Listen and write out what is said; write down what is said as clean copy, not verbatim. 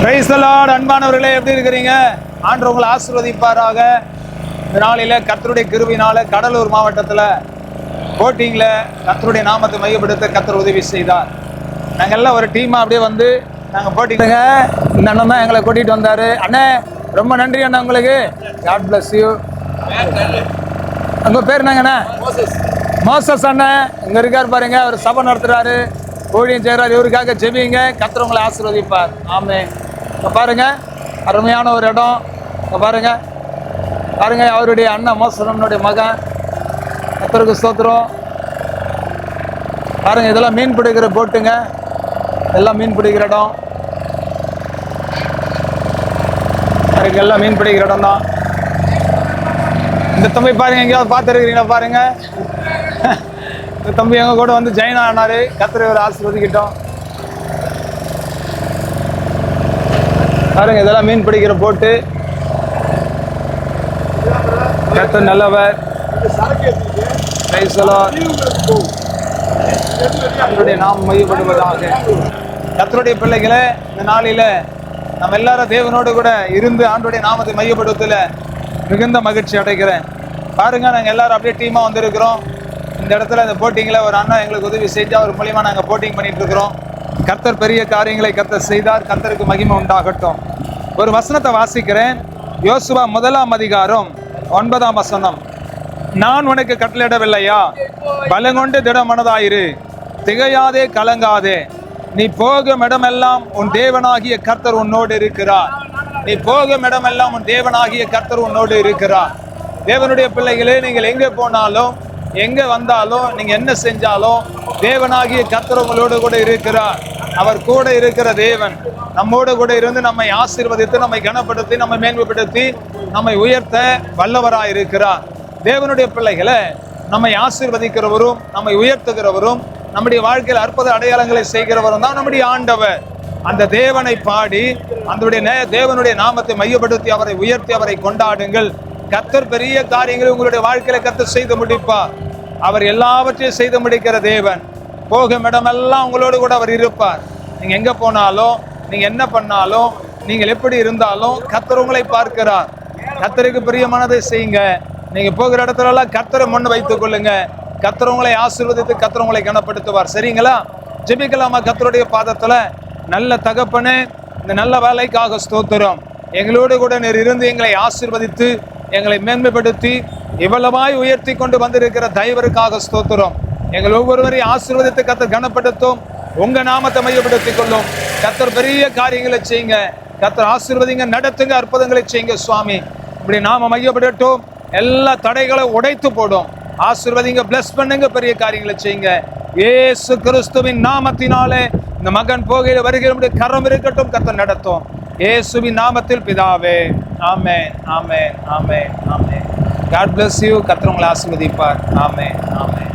Praise the Lord. அன்பானவர்களே, எப்படி இருக்கிறீங்க? ஆண்டவர் உங்களை ஆசீர்வதிப்பாராக. இந்த நாளில கர்த்தருடைய கிருபையினால கடலூர் மாவட்டத்தில் போட்டிங்ல கர்த்தருடைய நாமத்தை மையப்படுத்த கர்த்தர் உதவி செய்தார். நாங்கள் எல்லாம் ஒரு டீமா அப்படியே வந்து நாங்கள் போட்டிங்க. இந்த அண்ணன் தான் எங்களை கூட்டிகிட்டு வந்தார். அண்ணே, ரொம்ப நன்றி அண்ணா உங்களுக்கு. God bless you. உங்கள் பேர் என்னங்கண்ணா? மோசஸ் அண்ணன் இங்கே இருக்கார் பாருங்க. அவர் சபை நடத்துகிறாரு, ஊழியம் செய்கிறார். இவருக்காக ஜெபிங்க, கர்த்தர் உங்களை ஆசீர்வதிப்பார். ஆமென். இப்போ பாருங்க, அருமையான ஒரு இடம். இப்போ பாருங்க பாருங்க, அவருடைய அண்ணன் மோசனுடைய மகன். கர்த்தருக்கு ஸ்தோத்திரம். பாருங்க, இதெல்லாம் மீன் பிடிக்கிற போட்டுங்க, எல்லாம் மீன் பிடிக்கிற இடம். பாருங்க, எல்லாம் மீன் பிடிக்கிற இடம் தான். இந்த தம்பி பாருங்க, எங்கேயாவது பார்த்துருக்கிறீங்களா? பாருங்க, இந்த தம்பி எங்க கூட வந்து ஜெயின் ஆனாரு. கர்த்தரை ஒரு ஆசீர்வதிக்கிட்டோம். பாருங்க, இதெல்லாம் மீன் பிடிக்கிற போட்டு. கர்த்தர் நல்லவர். கர்த்தருடைய நாம் மையப்படுவதாக. கர்த்தருடைய பிள்ளைகளை, இந்த நாளில நம்ம எல்லாரும் தேவனோடு கூட இருந்து ஆண்டவருடைய நாமத்தை மையப்படுவதில் மிகுந்த மகிழ்ச்சி அடைகிறேன். பாருங்க, நாங்கள் எல்லாரும் அப்படியே டீமா வந்திருக்கிறோம். இந்த இடத்துல இந்த போட்டிங்கில் ஒரு அண்ணா எங்களுக்கு உதவி செஞ்சு அவர் மூலியமா நாங்கள் போட்டிங் பண்ணிட்டு இருக்கிறோம். கர்த்தர் பெரிய காரியங்களை கர்த்தர் செய்தார். கர்த்தருக்கு மகிமை உண்டாகட்டும். ஒரு வசனத்தை வாசிக்கிறேன். யோசுவா 1ஆம் அதிகாரம் 9ஆம் வசனம். நான் உனக்கு கட்டளையிடவில்லையா? பலங்கொண்டு திடமனதாயிரு, திகையாதே, கலங்காதே. நீ போகும் இடமெல்லாம் உன் தேவனாகிய கர்த்தர் உன்னோடு இருக்கிறார். நீ போகும் இடமெல்லாம் உன் தேவனாகிய கர்த்தர் உன்னோடு இருக்கிறார். தேவனுடைய பிள்ளைகளே, நீங்கள் எங்கே போனாலும் எங்க வந்தாலும் நீங்க என்ன செஞ்சாலும் தேவனாகிய கர்த்தர் உங்களோடு கூட இருக்கிறார். அவர் கூட இருக்கிற தேவன் நம்மோடு கூட இருந்து நம்மை ஆசீர்வதித்து, நம்மை கனப்படுத்தி, நம்மை மேன்மைப்படுத்தி, நம்மை உயர்த்த வல்லவராய் இருக்கிறார். தேவனுடைய பிள்ளைகளை, நம்மை ஆசீர்வதிக்கிறவரும் நம்மை உயர்த்துகிறவரும் நம்முடைய வாழ்க்கையில் அற்புத அடையாளங்களை செய்கிறவரும் தான் நம்முடைய ஆண்டவர். அந்த தேவனை பாடி தேவனுடைய நாமத்தை மையப்படுத்தி அவரை உயர்த்தி அவரை கொண்டாடுங்கள். கர்த்தர் பெரிய காரியங்களை உங்களுடைய வாழ்க்கையில கர்த்தர் செய்து முடிப்பார். அவர் எல்லாவற்றையும் செய்து முடிக்கிற தேவன். போகும் இடமெல்லாம் உங்களோடு கூட அவர் இருப்பார். நீங்க எங்க போனாலும், நீங்க என்ன பண்ணாலும், நீங்கள் எப்படி இருந்தாலும் கர்த்தர் உங்களை பார்க்கிறார். கர்த்தருக்கு பிரியமானதை செய்யுங்க. நீங்க போகிற இடத்துல எல்லாம் கர்த்தரை முன் வைத்துக் கொள்ளுங்க. கர்த்தர் உங்களை ஆசீர்வதித்து கர்த்தர் உங்களை கனப்படுத்துவார். சரிங்களா? ஜெபிக்கலாமா? கர்த்தருடைய பாதத்துல. நல்ல தகப்பனே, இந்த நல்ல வேலைக்காக ஸ்தோத்திரம். எங்களோடு கூட நீர் இருந்து எங்களை ஆசீர்வதித்து எங்களை மேன்மைப்படுத்தி இவ்வளவாய் உயர்த்தி கொண்டு வந்திருக்கிற தயவருக்காக ஸ்தோத்திரம். எங்கள் ஒவ்வொருவரையும் ஆசீர்வதித்து கர்த்தர் கனப்படுத்தும். உங்க நாமத்தை மையப்படுத்திக் கொள்ளும். கர்த்தர் பெரிய காரியங்களை செய்யுங்க. கர்த்தர் ஆசீர்வதிங்க, நடத்துங்க, அற்புதங்களை செய்யுங்க சுவாமி. இப்படி நாம மையப்படட்டும். எல்லா தடைகளை உடைத்து போடும். ஆசீர்வதிங்க, பிளஸ் பண்ணுங்க, பெரிய காரியங்களை செய்யுங்க. இயேசு கிறிஸ்துவின் நாமத்தினாலே இந்த மகன் போகையில வருகிற கரம் இருக்கட்டும். கர்த்தர் நடத்தும். இயேசுவின் நாமத்தில் பிதாவே. ஆமென், ஆமென், ஆமென், ஆமென். God bless you. கர்த்தர் உங்களை ஆசீர்வதிப்பார். ஆமென், ஆமென்.